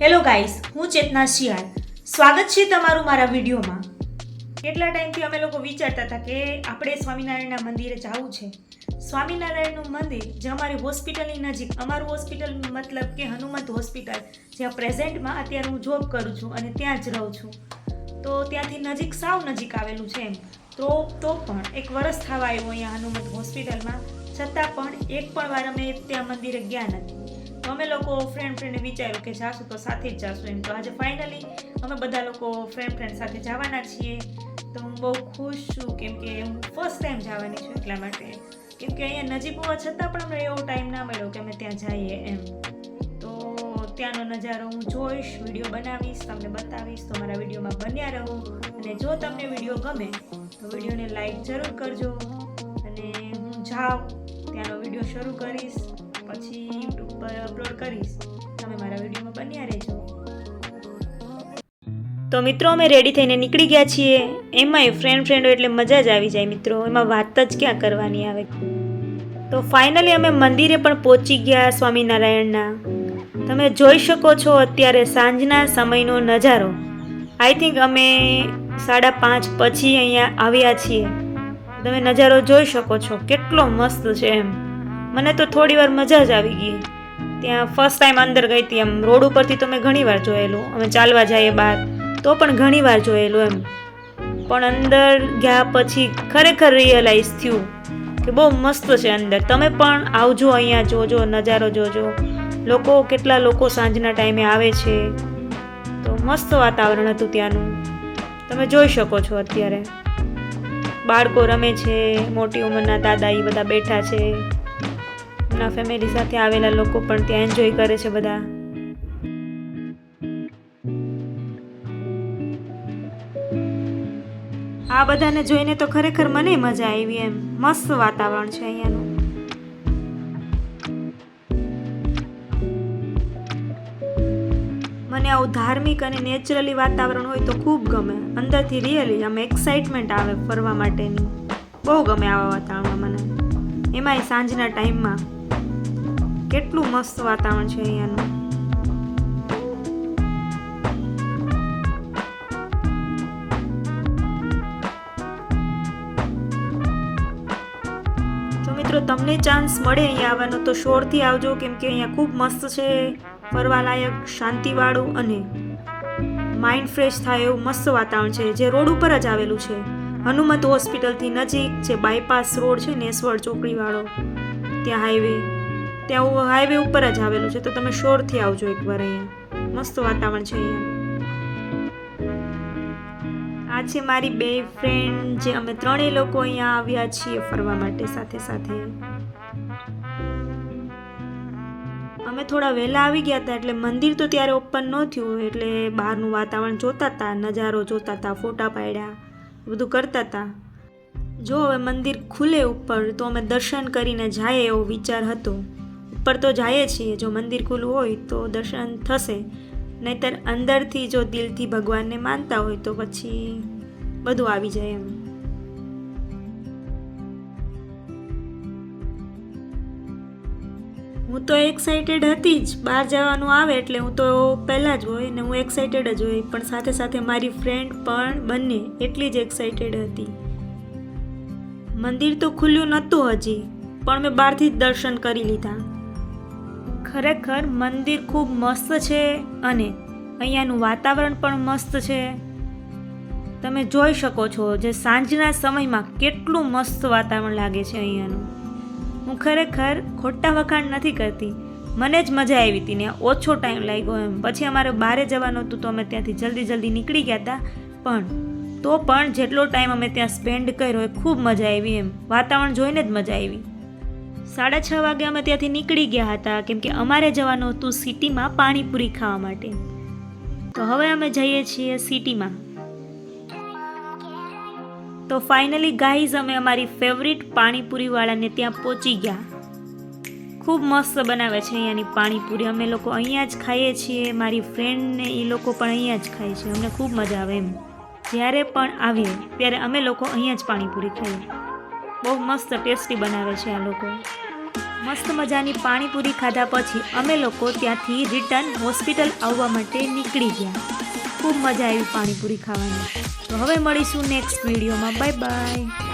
Hello guys, હું ચેતના શિયાળ. સ્વાગત છે તમારું મારા વિડીયોમાં. કેટલા ટાઈમથી અમે લોકો વિચારતા હતા કે આપણે સ્વામિનારાયણના મંદિરે જવું છે. સ્વામિનારાયણનું મંદિર જે અમારી હોસ્પિટલની નજીક, અમારું હોસ્પિટલ મતલબ કે હનુમંત હોસ્પિટલ, જ્યાં પ્રેઝન્ટમાં અત્યારે હું જોબ કરું છું અને ત્યાં જ રહું છું, તો ત્યાંથી નજીક, સાવ નજીક આવેલું છે એમ. તો પણ એક વર્ષ થવા આવ્યું અહીંયા હનુમંત હોસ્પિટલમાં, છતાં પણ એક પણ વાર અમે ત્યાં મંદિરે ગયા નથી. તો અમે લોકો ફ્રેન્ડે વિચાર્યું કે જાશું તો સાથે જ જાશું એમ. તો આજે ફાઇનલી અમે બધા લોકો ફ્રેન્ડ સાથે જવાના છીએ. તો હું બહુ ખુશ છું કેમ કે હું ફર્સ્ટ ટાઈમ જવાની છું, એટલા માટે. કેમ કે અહીંયા નજીક હોવા છતાં પણ અમને એવો ટાઈમ ના મળ્યો કે અમે ત્યાં જઈએ એમ. તો ત્યાંનો નજારો હું જોઈશ, વિડીયો બનાવીશ, તમને બતાવીશ. તો મારા વિડીયોમાં બન્યા રહો. અને જો તમને વિડીયો ગમે તો વિડીયોને લાઈક જરૂર કરજો. અને હું જાઉં ત્યાંનો વિડીયો શરૂ કરીશ, પછી યુટ્યુબ પર અપલોડ કરીશ. તમે મારા વિડીયોમાં બન્યા રહેજો. તો મિત્રો, અમે રેડી થઈને નીકળી ગયા છીએ. એમાંય ફ્રેન્ડો એટલે મજા જ આવી જાય મિત્રો, એમાં વાત જ ક્યાં કરવાની આવે. તો ફાઇનલી અમે મંદિરે પણ પહોંચી ગયા સ્વામિનારાયણના. તમે જોઈ શકો છો અત્યારે સાંજના સમયનો નજારો. આઈ થિંક અમે 5:30 પછી અહીંયા આવ્યા છીએ. તમે નજારો જોઈ શકો છો કેટલો મસ્ત છે એમ. મને તો થોડી વાર મજા જ આવી ગઈ. ત્યાં ફર્સ્ટ ટાઈમ અંદર ગઈ હતી એમ. રોડ ઉપરથી તો મેં ઘણી વાર જોયેલું, અમે ચાલવા જઈએ બહાર તો પણ ઘણી વાર જોયેલું એમ. પણ અંદર ગયા પછી ખરેખર રિયલાઇઝ થયું કે બહુ મસ્ત છે અંદર. તમે પણ આવજો, અહીંયા જોજો, નજારો જોજો. કેટલા લોકો સાંજના ટાઈમે આવે છે. તો મસ્ત વાતાવરણ હતું ત્યાંનું, તમે જોઈ શકો છો. અત્યારે બાળકો રમે છે, મોટી ઉંમરના દાદા એ બધા બેઠા છે. એમના ફેમિલી સાથે આવેલા લોકો પણ ત્યાં એન્જોય કરે છે બધા. આ બધાને જોઈને તો ખરેખર મને મજા આવી એમ. મસ્ત વાતાવરણ છે અહીંયાનું. મને આવું ધાર્મિક અને નેચરલી વાતાવરણ હોય તો ખૂબ ગમે. અંદરથી રિયલી આમ એક્સાઇટમેન્ટ આવે ફરવા માટેની. બહુ ગમે આવા વાતાવરણમાં મને. એમાંય સાંજના ટાઈમમાં કેટલું મસ્ત વાતાવરણ છે અહીંયાનું. તો મિત્રો, તમને ચાન્સ મળે અહીંયા આવવાનો તો શોરથી આવજો, કેમ કે અહીંયા ખૂબ મસ્ત છે, ફરવાલાયક, શાંતિવાળું અને માઇન્ડ ફ્રેશ થાય એવું મસ્ત વાતાવરણ છે. જે રોડ ઉપર જ આવેલું છે, હનુમંત હોસ્પિટલથી નજીક છે. બાયપાસ રોડ છે, નેસવડ ચોકડીવાળો, ત્યાં હાઈવે ઉપર જ આવેલું છે. તો તમે શોરથી આવજો એકવાર. અહીંયા મસ્ત વાતાવરણ છે અહીંયા. આ છે મારી 2 ફ્રેન્ડ, જે અમે 3 લોકો અહીંયા આવ્યા છીએ ફરવા માટે સાથે સાથે. અમે થોડા વહેલા આવી ગયા હતા, એટલે મંદિર તો ત્યારે ઓપન ન થયું, એટલે બહારનું વાતાવરણ જોતા હતા, નજારો જોતા હતા, ફોટા પાડ્યા, બધું કરતા હતા. જો હવે મંદિર ખુલે ઉપર તો અમે દર્શન કરીને જાય એવો વિચાર હતો. ઉપર તો જઈએ છીએ, જો મંદિર ખુલ્લું હોય તો દર્શન થશે, નહીંતર અંદરથી જો દિલથી ભગવાનને માનતા હોય તો પછી બધું આવી જાય એમ. હું તો એક્સાઇટેડ હતી જ. બહાર જવાનું આવે એટલે હું તો પહેલાં જ હોય ને હું એક્સાઇટેડ જ હોય, પણ સાથે સાથે મારી ફ્રેન્ડ પણ બંને એટલી જ એક્સાઇટેડ હતી. મંદિર તો ખુલ્યું નહોતું હજી, પણ મેં બહારથી જ દર્શન કરી લીધા. ખરેખર મંદિર ખૂબ મસ્ત છે અને અહીંયાનું વાતાવરણ પણ મસ્ત છે. તમે જોઈ શકો છો જે સાંજના સમયમાં કેટલું મસ્ત વાતાવરણ લાગે છે અહીંયાનું. હું ખરેખર ખોટા વખાણ નથી કરતી, મને જ મજા આવી હતી ને. ઓછો ટાઈમ લાગ્યો એમ. પછી અમારે બહારે જવાનું હતું તો અમે ત્યાંથી જલ્દી નીકળી ગયા હતા, પણ જેટલો ટાઈમ અમે ત્યાં સ્પેન્ડ કર્યો એ ખૂબ મજા આવી એમ. વાતાવરણ જોઈને જ મજા આવી. 6:30 વાગે અમે ત્યાંથી નીકળી ગયા હતા, કેમ કે અમારે જવાનું હતું સિટીમાં પાણીપુરી ખાવા માટે. તો હવે અમે જઈએ છીએ સિટીમાં. તો ફાઇનલી ગાઈઝ, અમે અમારી ફેવરિટ પાણીપુરીવાળાને ત્યાં પહોંચી ગયા. ખૂબ મસ્ત બનાવે છે અહીંયાની પાણીપુરી. અમે લોકો અહીંયા જ ખાઈએ છીએ. મારી ફ્રેન્ડને એ લોકો પણ અહીંયા જ ખાય છે. અમને ખૂબ મજા આવે એમ. જ્યારે પણ આવીએ ત્યારે અમે લોકો અહીંયા જ પાણીપુરી ખાઈએ. બહુ મસ્ત ટેસ્ટી બનાવે છે આ લોકો. મસ્ત મજાની પાણીપુરી ખાધા પછી અમે લોકો ત્યાંથી રિટર્ન હોસ્પિટલ આવવા માટે નીકળી ગયા. ખૂબ મજા આવી પાણીપુરી ખાવાની. તો હવે મળીશું નેક્સ્ટ વિડીયોમાં. Bye bye.